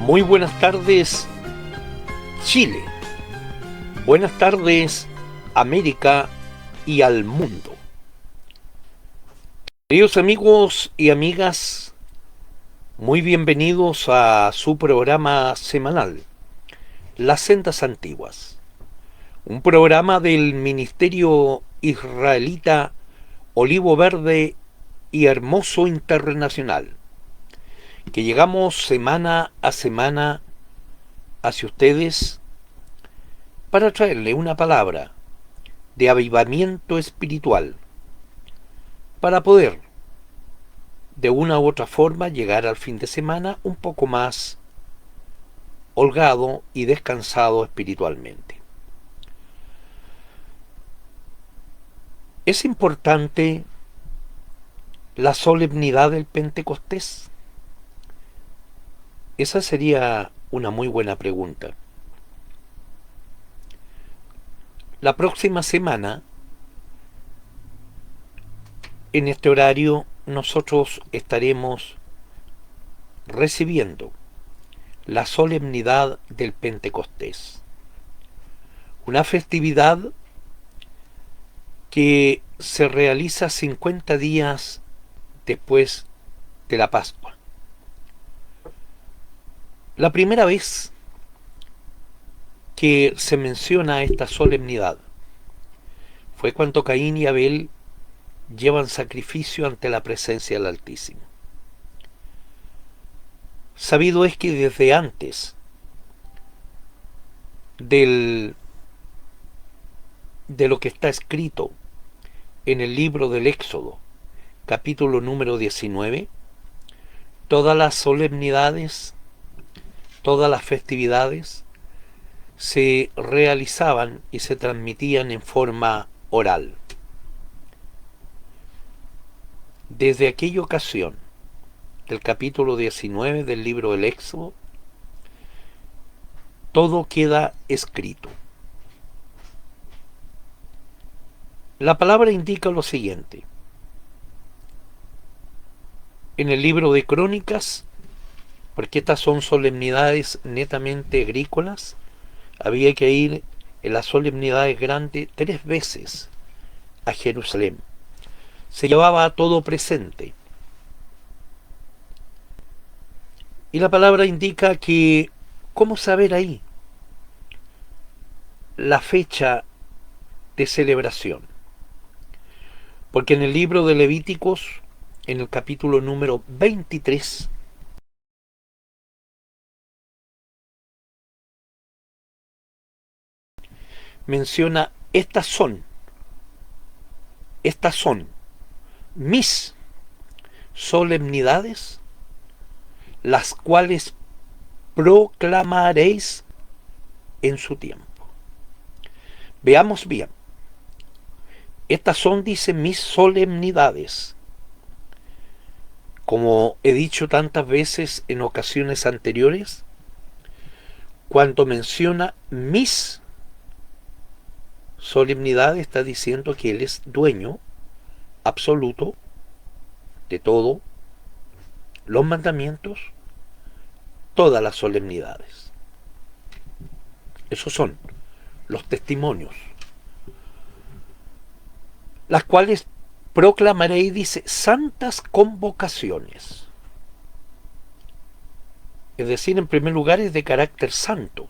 Muy buenas tardes, Chile. Buenas tardes, América y al mundo. Queridos amigos y amigas, muy bienvenidos a su programa semanal, Las Sendas Antiguas, un programa del Ministerio Israelita Olivo Verde y Hermoso Internacional, que llegamos semana a semana hacia ustedes para traerle una palabra de avivamiento espiritual, para poder de una u otra forma llegar al fin de semana un poco más holgado y descansado espiritualmente. Es importante la solemnidad del Pentecostés. Esa sería una muy buena pregunta. La próxima semana, en este horario, nosotros estaremos recibiendo la solemnidad del Pentecostés, una festividad que se realiza 50 días después de la Pascua. La primera vez que se menciona esta solemnidad fue cuando Caín y Abel llevan sacrificio ante la presencia del Altísimo. Sabido es que desde antes de lo que está escrito en el libro del Éxodo, capítulo número 19, todas las solemnidades, todas las festividades se realizaban y se transmitían en forma oral. Desde aquella ocasión, del capítulo 19 del libro del Éxodo, todo queda escrito. La palabra indica lo siguiente. En el libro de Crónicas, porque estas son solemnidades netamente agrícolas, había que ir en las solemnidades grandes 3 veces a Jerusalén. Se llevaba todo presente. Y la palabra indica que, ¿cómo saber ahí la fecha de celebración? Porque en el libro de Levíticos, en el capítulo número 23, menciona estas son mis solemnidades, las cuales proclamaréis en su tiempo. Veamos bien. Estas son, dice, mis solemnidades. Como he dicho tantas veces en ocasiones anteriores, cuando menciona mis solemnidades, está diciendo que Él es dueño absoluto de todo, los mandamientos, todas las solemnidades. Esos son los testimonios, las cuales proclamaré, dice, santas convocaciones. Es decir, en primer lugar, es de carácter santo.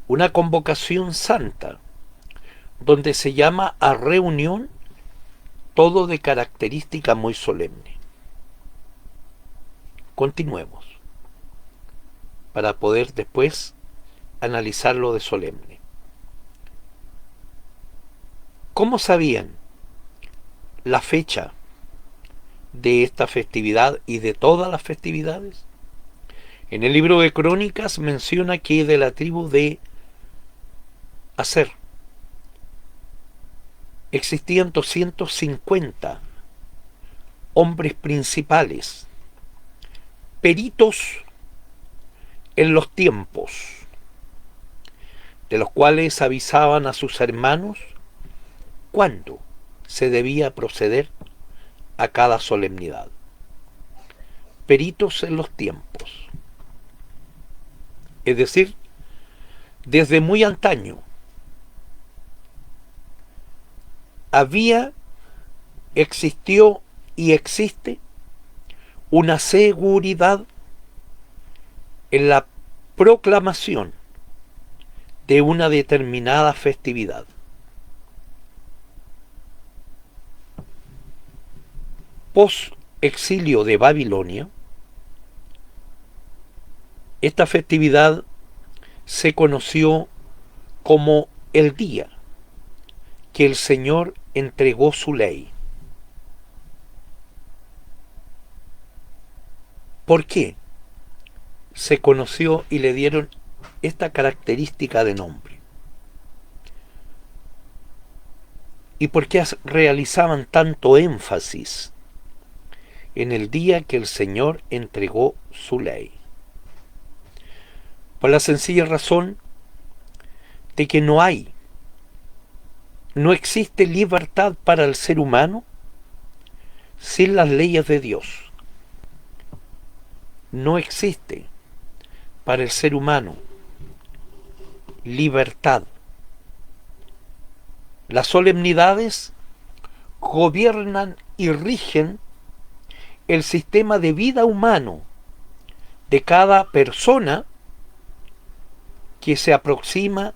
Una convocación santa, donde se llama a reunión, todo de característica muy solemne. Continuemos, para poder después analizar lo de solemne. ¿Cómo sabían la fecha de esta festividad y de todas las festividades? En el libro de Crónicas menciona que de la tribu de Aser existían 250 hombres principales, peritos en los tiempos, de los cuales avisaban a sus hermanos cuándo se debía proceder a cada solemnidad. peritos en los tiempos. Es decir, desde muy antaño existió y existe una seguridad en la proclamación de una determinada festividad. Post-exilio de Babilonia, esta festividad se conoció como el día que el Señor entregó su ley. ¿Por qué se conoció y le dieron esta característica de nombre? ¿Y por qué realizaban tanto énfasis en el día que el Señor entregó su ley? Por la sencilla razón de que no existe libertad para el ser humano sin las leyes de Dios. No existe para el ser humano libertad. Las solemnidades gobiernan y rigen el sistema de vida humano de cada persona que se aproxima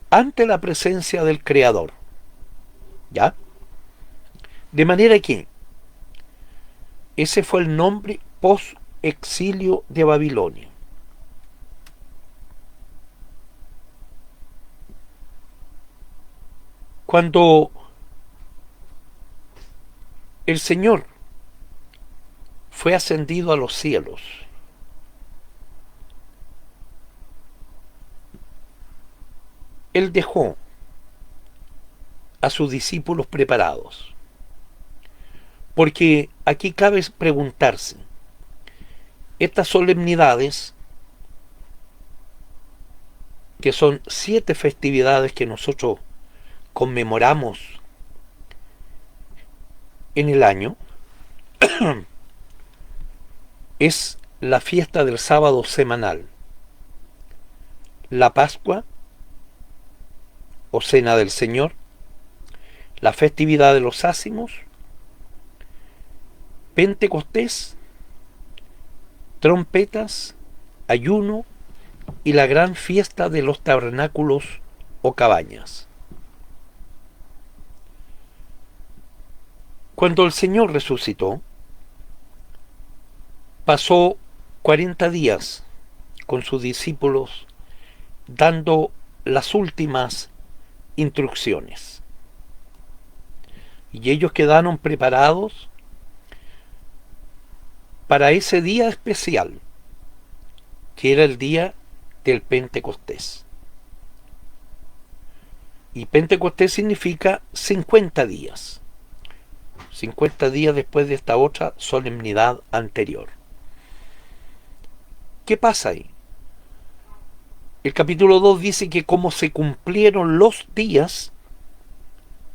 ante la presencia del Creador. ¿Ya? De manera que ese fue el nombre post-exilio de Babilonia. Cuando el Señor fue ascendido a los cielos, Él dejó a sus discípulos preparados. Porque aquí cabe preguntarse, estas solemnidades, que son 7 festividades que nosotros conmemoramos en el año, es la fiesta del sábado semanal, la Pascua o Cena del Señor, la festividad de los Ácimos, Pentecostés, trompetas, ayuno y la gran fiesta de los tabernáculos o cabañas. Cuando el Señor resucitó, pasó 40 días con sus discípulos dando las últimas instrucciones. Y ellos quedaron preparados para ese día especial, que era el día del Pentecostés. Y Pentecostés significa 50 días. 50 días después de esta otra solemnidad anterior. ¿Qué pasa ahí? El capítulo 2 dice que como se cumplieron los días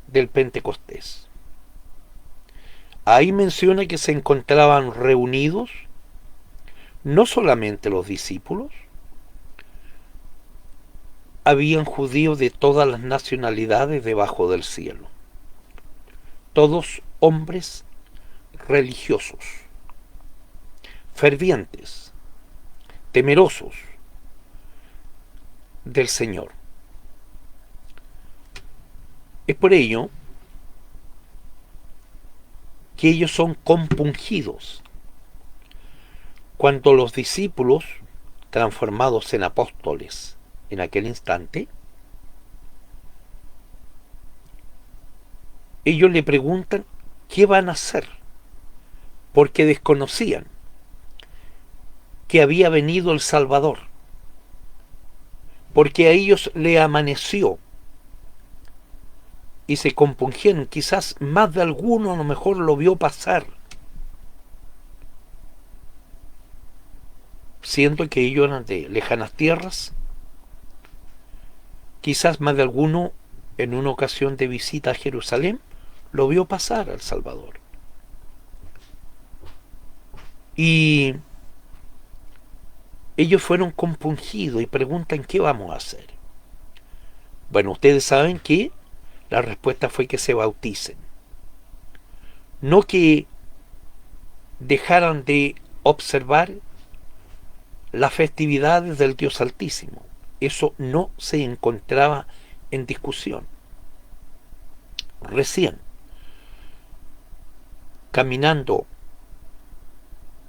del Pentecostés. Ahí menciona que se encontraban reunidos no solamente los discípulos, habían judíos de todas las nacionalidades debajo del cielo, todos hombres religiosos, fervientes, temerosos del Señor. Es por ello que ellos son compungidos cuando los discípulos, transformados en apóstoles en aquel instante, ellos le preguntan qué van a hacer, porque desconocían que había venido el Salvador, porque a ellos le amaneció y se compungieron. Quizás más de alguno a lo mejor lo vio pasar, siendo que ellos eran de lejanas tierras. Quizás más de alguno en una ocasión de visita a Jerusalén lo vio pasar al Salvador. Y ellos fueron compungidos y preguntan qué vamos a hacer. Bueno, ustedes saben que la respuesta fue que se bauticen. No que dejaran de observar las festividades del Dios Altísimo. Eso no se encontraba en discusión. Recién, caminando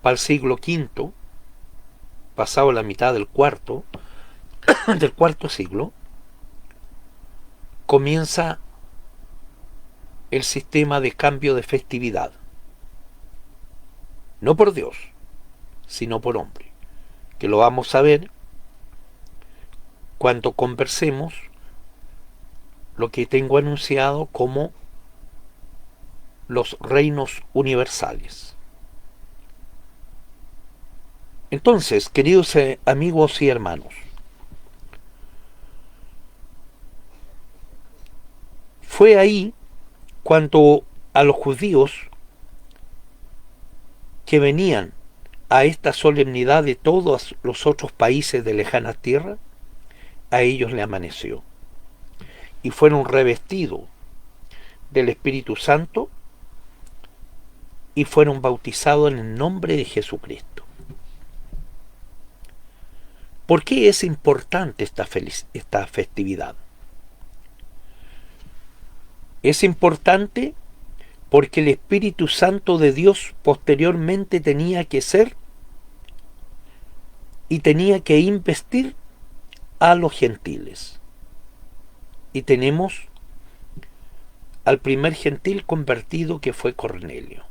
para el siglo V, pasado la mitad del cuarto siglo, comienza el sistema de cambio de festividad. No por Dios, sino por hombre. Que lo vamos a ver cuando conversemos lo que tengo anunciado como los reinos universales. Entonces, queridos amigos y hermanos, fue ahí cuando a los judíos que venían a esta solemnidad de todos los otros países de lejanas tierras, a ellos le amaneció. Y fueron revestidos del Espíritu Santo y fueron bautizados en el nombre de Jesucristo. ¿Por qué es importante esta festividad? Es importante porque el Espíritu Santo de Dios posteriormente tenía que ser y tenía que investir a los gentiles. Y tenemos al primer gentil convertido, que fue Cornelio.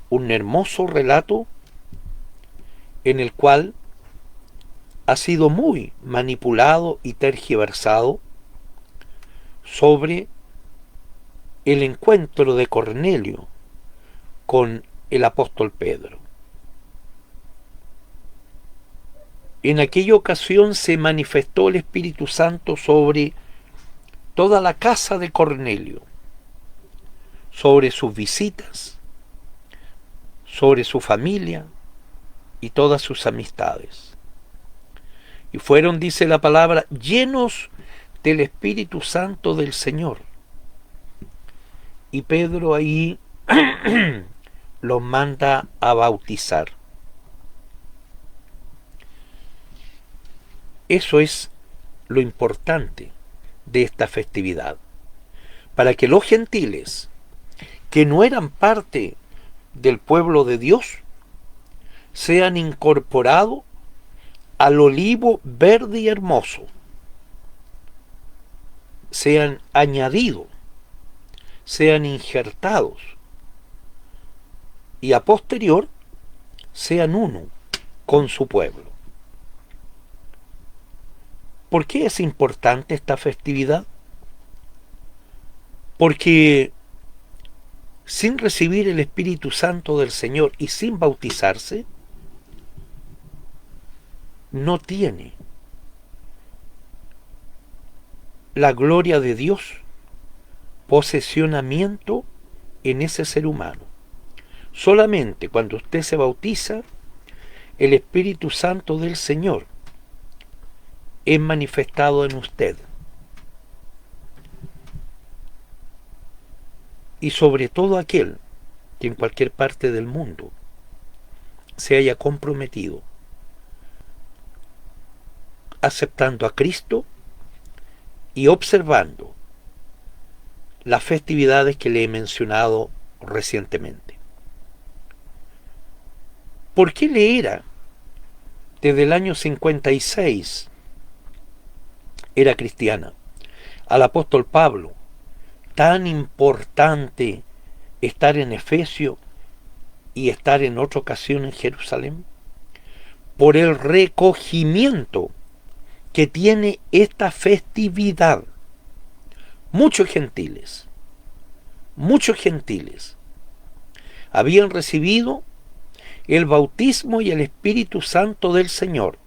Un hermoso relato en el cual ha sido muy manipulado y tergiversado sobre el encuentro de Cornelio con el apóstol Pedro. En aquella ocasión se manifestó el Espíritu Santo sobre toda la casa de Cornelio, sobre sus visitas, sobre su familia y todas sus amistades. Y fueron, dice la palabra, llenos del Espíritu Santo del Señor. Y Pedro ahí los manda a bautizar. Eso es lo importante de esta festividad. Para que los gentiles, que no eran parte del pueblo de Dios, sean incorporados al olivo verde y hermoso, sean añadidos, sean injertados y a posterior sean uno con su pueblo. ¿Por qué es importante esta festividad? Porque sin recibir el Espíritu Santo del Señor y sin bautizarse, no tiene la gloria de Dios posesionamiento en ese ser humano. Solamente cuando usted se bautiza, el Espíritu Santo del Señor es manifestado en usted. Y sobre todo aquel que en cualquier parte del mundo se haya comprometido aceptando a Cristo y observando las festividades que le he mencionado recientemente. ¿Por qué le era desde el año 56 era cristiana al apóstol Pablo tan importante estar en Efesio y estar en otra ocasión en Jerusalén? Por el recogimiento que tiene esta festividad. Muchos gentiles habían recibido el bautismo y el Espíritu Santo del Señor,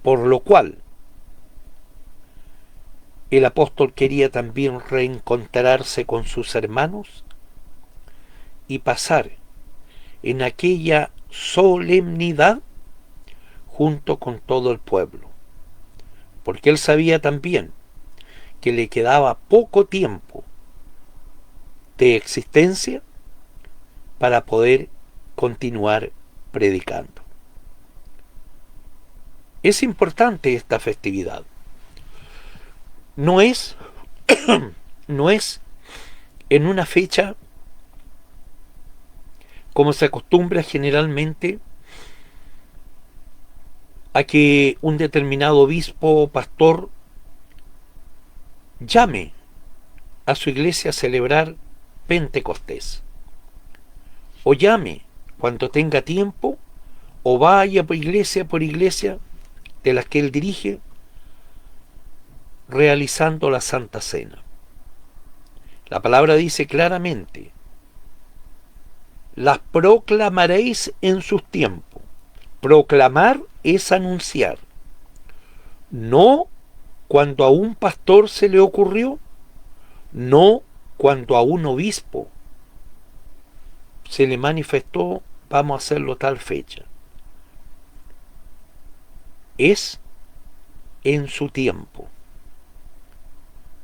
por lo cual el apóstol quería también reencontrarse con sus hermanos y pasar en aquella solemnidad junto con todo el pueblo, porque él sabía también que le quedaba poco tiempo de existencia para poder continuar predicando. Es importante esta festividad. No es, no es en una fecha como se acostumbra generalmente a que un determinado obispo o pastor llame a su iglesia a celebrar Pentecostés, o llame cuando tenga tiempo, o vaya por iglesia de las que él dirige, realizando la Santa Cena. La palabra dice claramente: las proclamaréis en sus tiempos. Proclamar es anunciar. No cuando a un pastor se le ocurrió, no cuando a un obispo se le manifestó vamos a hacerlo tal fecha. Es en su tiempo.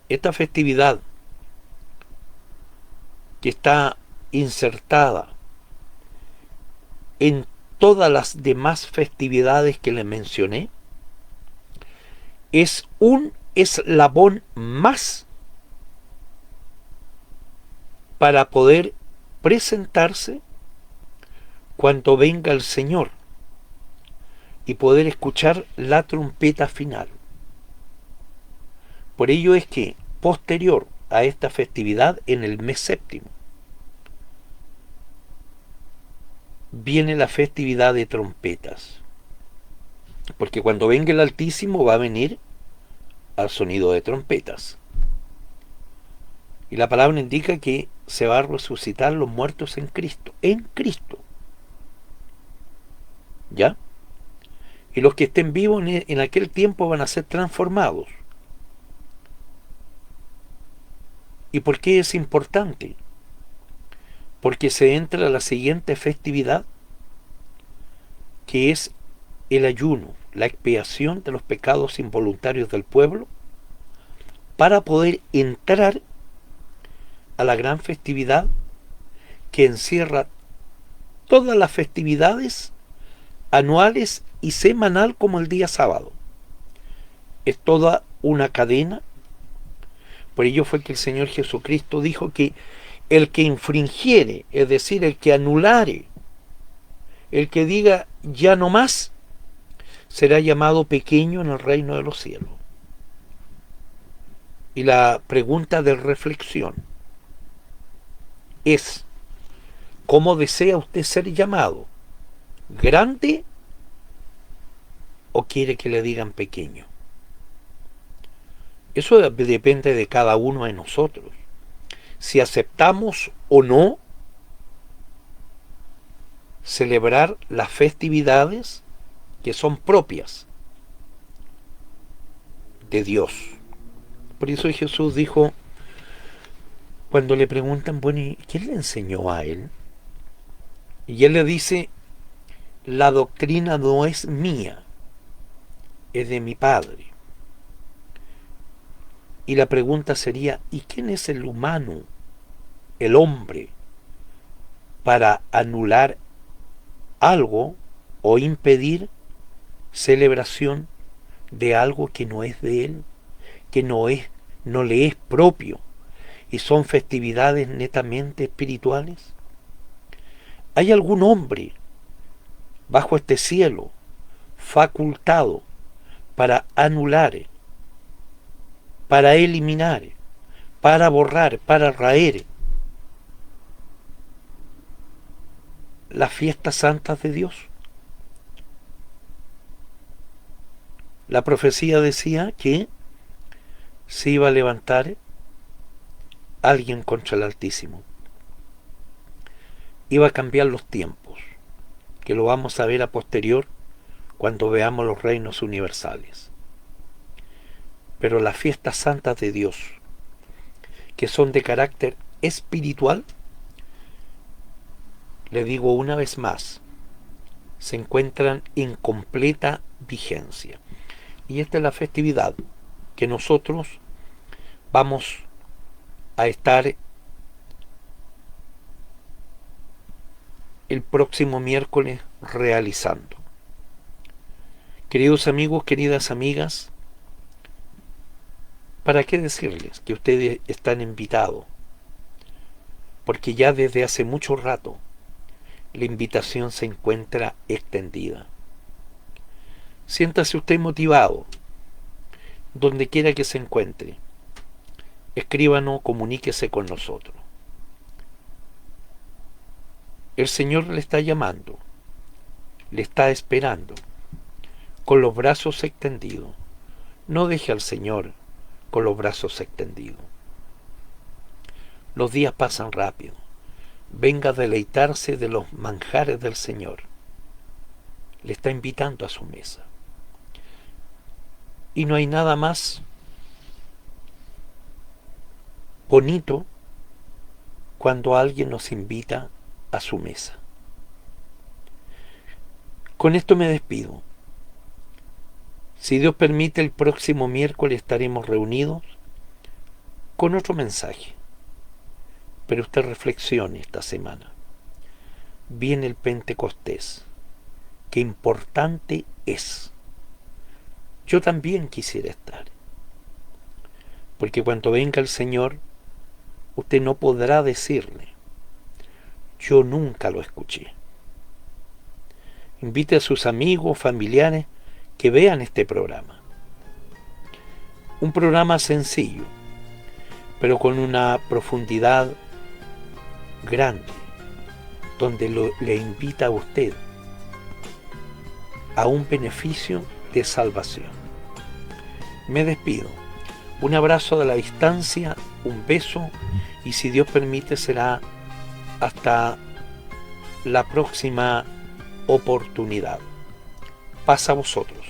Esta festividad que está insertada en todas las demás festividades que le mencioné, es un eslabón más para poder presentarse cuando venga el Señor y poder escuchar la trompeta final. Por ello es que posterior a esta festividad, en el mes séptimo, viene la festividad de trompetas, porque cuando venga el Altísimo va a venir al sonido de trompetas, y la palabra indica que se va a resucitar los muertos en Cristo, ¿ya? Y los que estén vivos en aquel tiempo van a ser transformados. ¿Y por qué es importante? Porque se entra a la siguiente festividad, que es el ayuno, la expiación de los pecados involuntarios del pueblo, para poder entrar a la gran festividad que encierra todas las festividades anuales y semanal como el día sábado. Es toda una cadena. Por ello fue que el Señor Jesucristo dijo que el que infringiere, es decir, el que anulare, el que diga ya no más, será llamado pequeño en el reino de los cielos. Y la pregunta de reflexión es: ¿cómo desea usted ser llamado? ¿Grande o quiere que le digan pequeño? Eso depende de cada uno de nosotros. Si aceptamos o no celebrar las festividades que son propias de Dios. Por eso Jesús dijo, cuando le preguntan, bueno, ¿y quién le enseñó a él? Y él le dice, la doctrina no es mía, es de mi Padre. Y la pregunta sería, ¿y quién es el humano, el hombre, para anular algo o impedir celebración de algo que no es de él, que no le es propio, y son festividades netamente espirituales? ¿Hay algún hombre bajo este cielo facultado para anular, para eliminar, para borrar, para raer las fiestas santas de Dios? La profecía decía que se iba a levantar alguien contra el Altísimo. Iba a cambiar los tiempos, que lo vamos a ver a posterior cuando veamos los reinos universales. Pero las fiestas santas de Dios, que son de carácter espiritual, le digo una vez más, se encuentran en completa vigencia. Y esta es la festividad que nosotros vamos a estar el próximo miércoles realizando. Queridos amigos, queridas amigas, ¿para qué decirles que ustedes están invitados? Porque ya desde hace mucho rato la invitación se encuentra extendida. Siéntase usted motivado, donde quiera que se encuentre. Escríbanos, comuníquese con nosotros. El Señor le está llamando, le está esperando, con los brazos extendidos. No deje al Señor con los brazos extendidos. Los días pasan rápido. Venga a deleitarse de los manjares del Señor. Le está invitando a su mesa. Y no hay nada más bonito cuando alguien nos invita a su mesa. Con esto me despido. Si Dios permite, el próximo miércoles estaremos reunidos con otro mensaje. Pero usted reflexione esta semana. Viene el Pentecostés. Qué importante es. Yo también quisiera estar. Porque cuando venga el Señor, usted no podrá decirle, yo nunca lo escuché. Invite a sus amigos, familiares, que vean este programa. Un programa sencillo, pero con una profundidad grande, donde le invita a usted a un beneficio de salvación. Me despido. Un abrazo de la distancia, un beso, y si Dios permite será hasta la próxima oportunidad. Paz a vosotros.